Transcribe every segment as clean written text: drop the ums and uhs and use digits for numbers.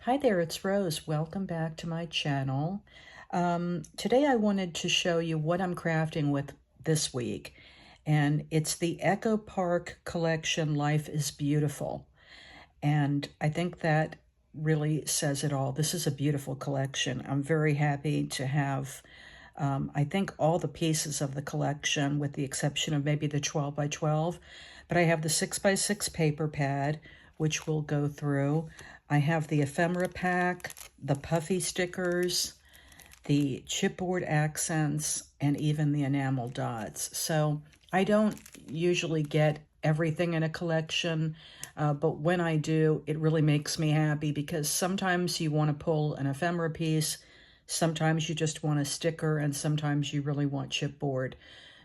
Hi there, it's Rose. Welcome back to my channel. Today I wanted to show you what I'm crafting with this week, and it's the Echo Park collection, Life is Beautiful. And I think that really says it all. This is a beautiful collection. I'm very happy to have, I think, all the pieces of the collection, with the exception of maybe the 12 by 12. But I have the 6 by 6 paper pad, which we'll go through. I have the ephemera pack, the puffy stickers, the chipboard accents, and even the enamel dots. So I don't usually get everything in a collection, but when I do, it really makes me happy because sometimes you want to pull an ephemera piece, sometimes you just want a sticker, and sometimes you really want chipboard.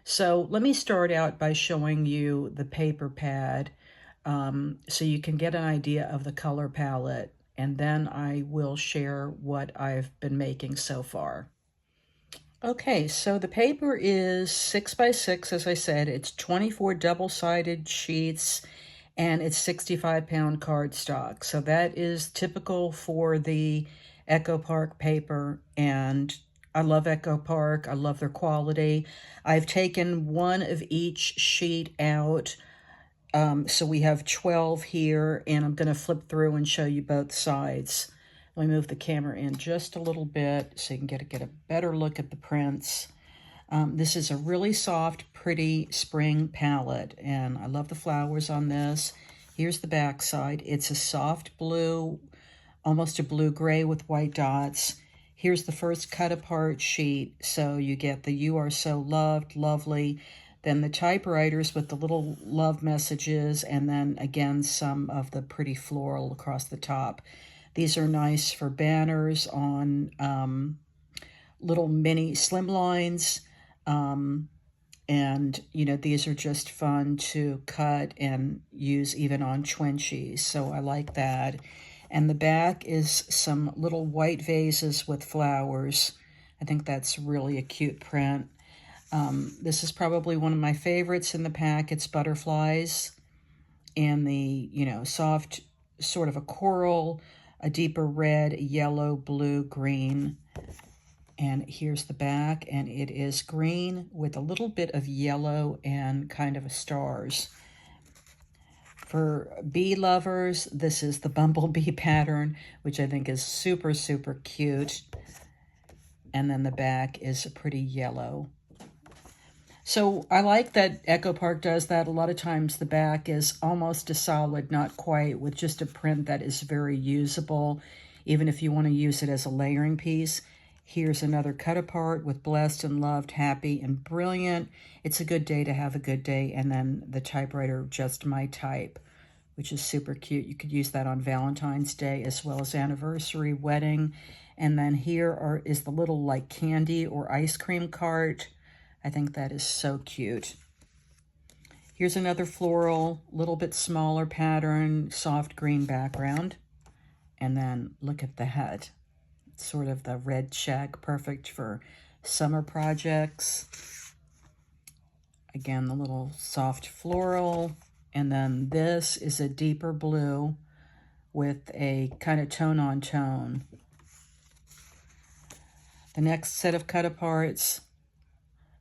So let me start out by showing you the paper pad so you can get an idea of the color palette, and then I will share what I've been making so far. Okay, so the paper is 6 by 6, as I said. It's 24 double-sided sheets, and it's 65-pound cardstock. So that is typical for the Echo Park paper, and I love Echo Park. I love their quality. I've taken one of each sheet out, so we have 12 here, and I'm going to flip through and show you both sides. Let me move the camera in just a little bit so you can get a better look at the prints. This is a really soft, pretty spring palette, and I love the flowers on this. Here's the back side. It's a soft blue, almost a blue-gray with white dots. Here's the first cut-apart sheet, so you get the "You Are So Loved," lovely, then the typewriters with the little love messages, and then again some of the pretty floral across the top. These are nice for banners on little mini slimlines. And, you know, these are just fun to cut and use even on Twinchies. So I like that. And the back is some little white vases with flowers. I think that's really a cute print. This is probably one of my favorites in the pack. It's butterflies and the, soft sort of a coral, a deeper red, yellow, blue, green. And here's the back, and it is green with a little bit of yellow and kind of a stars. For bee lovers, this is the bumblebee pattern, which I think is super, super cute. And then the back is a pretty yellow. So I like that Echo Park does that. A lot of times the back is almost a solid, not quite, with just a print that is very usable, even if you want to use it as a layering piece. Here's another cut apart with blessed and loved, happy and brilliant. It's a good day to have a good day. And then the typewriter, just my type, which is super cute. You could use that on Valentine's Day as well as anniversary, wedding. And then here is the little like candy or ice cream cart. I think that is so cute. Here's another floral, little bit smaller pattern, soft green background. And then look at the head. It's sort of the red check, perfect for summer projects. Again, the little soft floral. And then this is a deeper blue with a kind of tone on tone. The next set of cut aparts.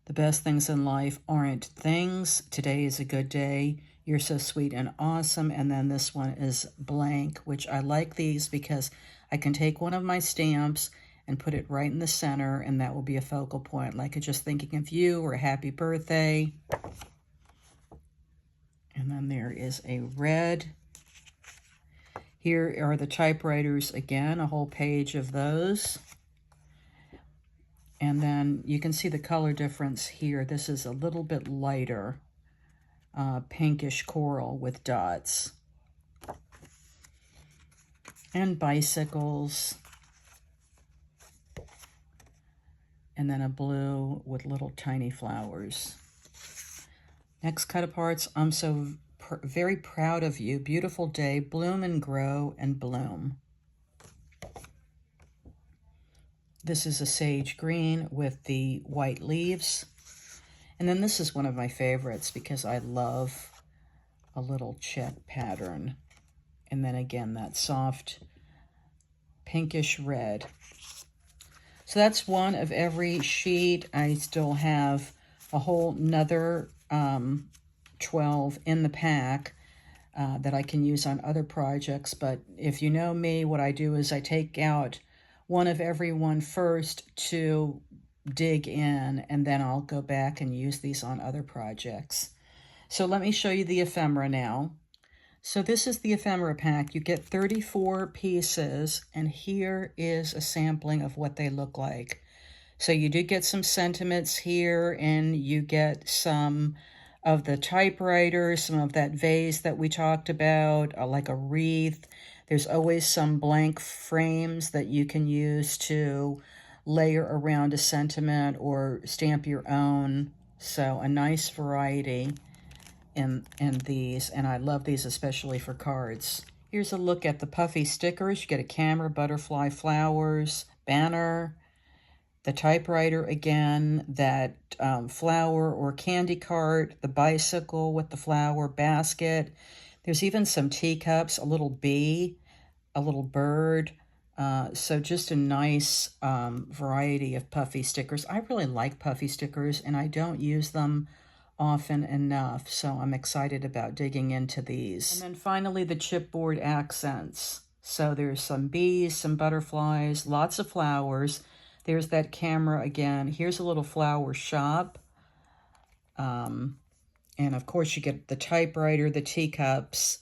The best things in life aren't things. Today is a good day. You're so sweet and awesome. And then this one is blank, which I like these because I can take one of my stamps and put it right in the center, and that will be a focal point, like just thinking of you or happy birthday. And then there is a red. Here are the typewriters again, a whole page of those. And then you can see the color difference here. This is a little bit lighter, pinkish coral with dots. And bicycles. And then a blue with little tiny flowers. Next cut aparts. I'm so very proud of you. Beautiful day. Bloom and grow and bloom. This is a sage green with the white leaves. And then this is one of my favorites because I love a little check pattern. And then again, that soft pinkish red. So that's one of every sheet. I still have a whole nother 12 in the pack that I can use on other projects. But if you know me, what I do is I take out one of every one first to dig in, and then I'll go back and use these on other projects. So let me show you the ephemera now. So this is the ephemera pack. You get 34 pieces, and here is a sampling of what they look like. So you do get some sentiments here, and you get some of the typewriter, some of that vase that we talked about, like a wreath. There's always some blank frames that you can use to layer around a sentiment or stamp your own. So a nice variety in these, and I love these especially for cards. Here's a look at the puffy stickers. You get a camera, butterfly, flowers, banner, the typewriter again, that flower or candy cart, the bicycle with the flower basket. There's even some teacups, a little bee, a little bird. So just a nice variety of puffy stickers. I really like puffy stickers, and I don't use them often enough, so I'm excited about digging into these. And then finally, the chipboard accents. So there's some bees, some butterflies, lots of flowers. There's that camera again. Here's a little flower shop. And of course, you get the typewriter, the teacups,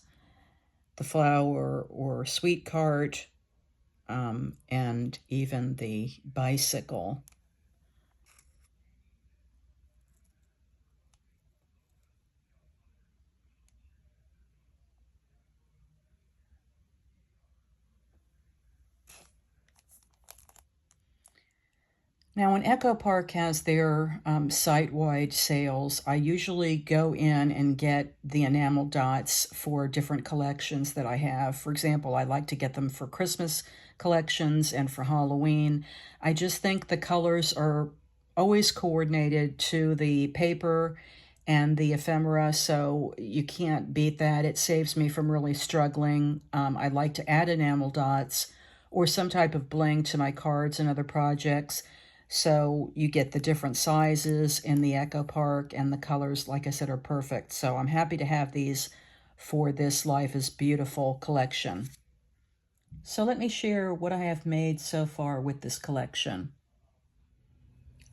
the flower or sweet cart, and even the bicycle. Now, when Echo Park has their site-wide sales, I usually go in and get the enamel dots for different collections that I have. For example, I like to get them for Christmas collections and for Halloween. I just think the colors are always coordinated to the paper and the ephemera, so you can't beat that. It saves me from really struggling. I like to add enamel dots or some type of bling to my cards and other projects. So you get the different sizes in the Echo Park, and the colors, like I said, are perfect. So I'm happy to have these for this Life is Beautiful collection. So let me share what I have made so far with this collection.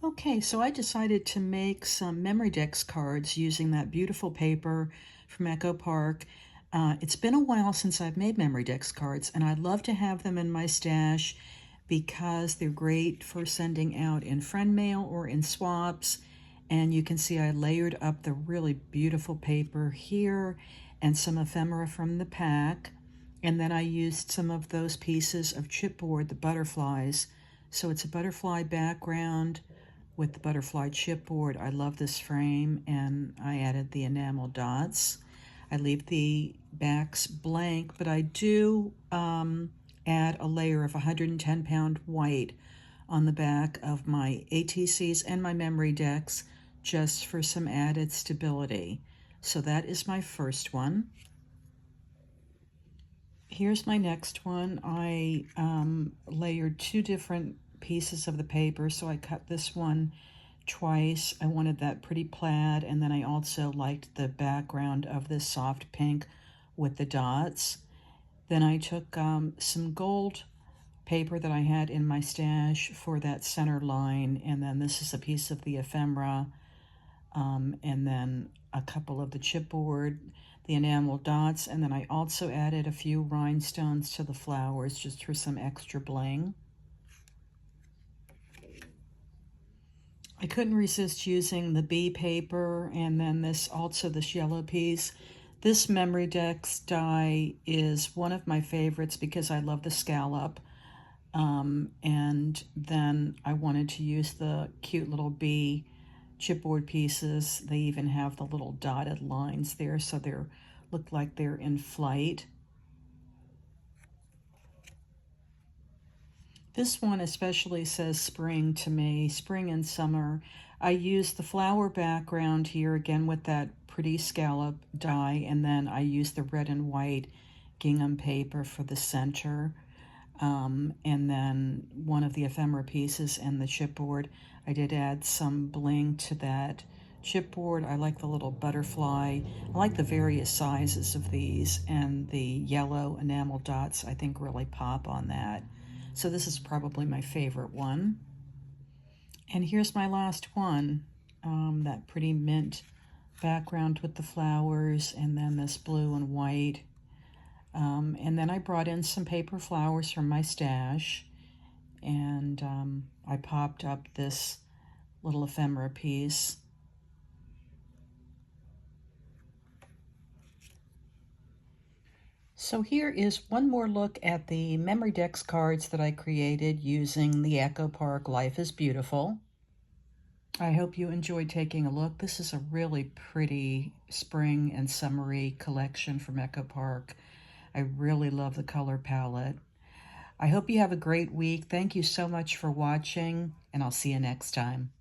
Okay, so I decided to make some Memory Dex cards using that beautiful paper from Echo Park. It's been a while since I've made Memory Dex cards, and I'd love to have them in my stash because they're great for sending out in friend mail or in swaps. And you can see I layered up the really beautiful paper here and some ephemera from the pack. And then I used some of those pieces of chipboard, the butterflies. So it's a butterfly background with the butterfly chipboard. I love this frame, and I added the enamel dots. I leave the backs blank, but I do add a layer of 110-pound white on the back of my ATCs and my Memory Dex just for some added stability. So that is my first one. Here's my next one. I layered two different pieces of the paper, so I cut this one twice. I wanted that pretty plaid, and then I also liked the background of this soft pink with the dots. Then I took some gold paper that I had in my stash for that center line, and then this is a piece of the ephemera, and then a couple of the chipboard, the enamel dots, and then I also added a few rhinestones to the flowers just for some extra bling. I couldn't resist using the bee paper, and then this yellow piece. This Memory Dex die is one of my favorites because I love the scallop. And then I wanted to use the cute little bee chipboard pieces. They even have the little dotted lines there, so they look like they're in flight. This one especially says spring to me, spring and summer. I used the flower background here again with that pretty scallop die, and then I used the red and white gingham paper for the center. And then one of the ephemera pieces and the chipboard. I did add some bling to that chipboard. I like the little butterfly. I like the various sizes of these, and the yellow enamel dots I think really pop on that. So this is probably my favorite one. And here's my last one, that pretty mint background with the flowers, and then this blue and white. And then I brought in some paper flowers from my stash, and I popped up this little ephemera piece. So here is one more look at the Memory Dex cards that I created using the Echo Park Life is Beautiful. I hope you enjoyed taking a look. This is a really pretty spring and summery collection from Echo Park. I really love the color palette. I hope you have a great week. Thank you so much for watching, and I'll see you next time.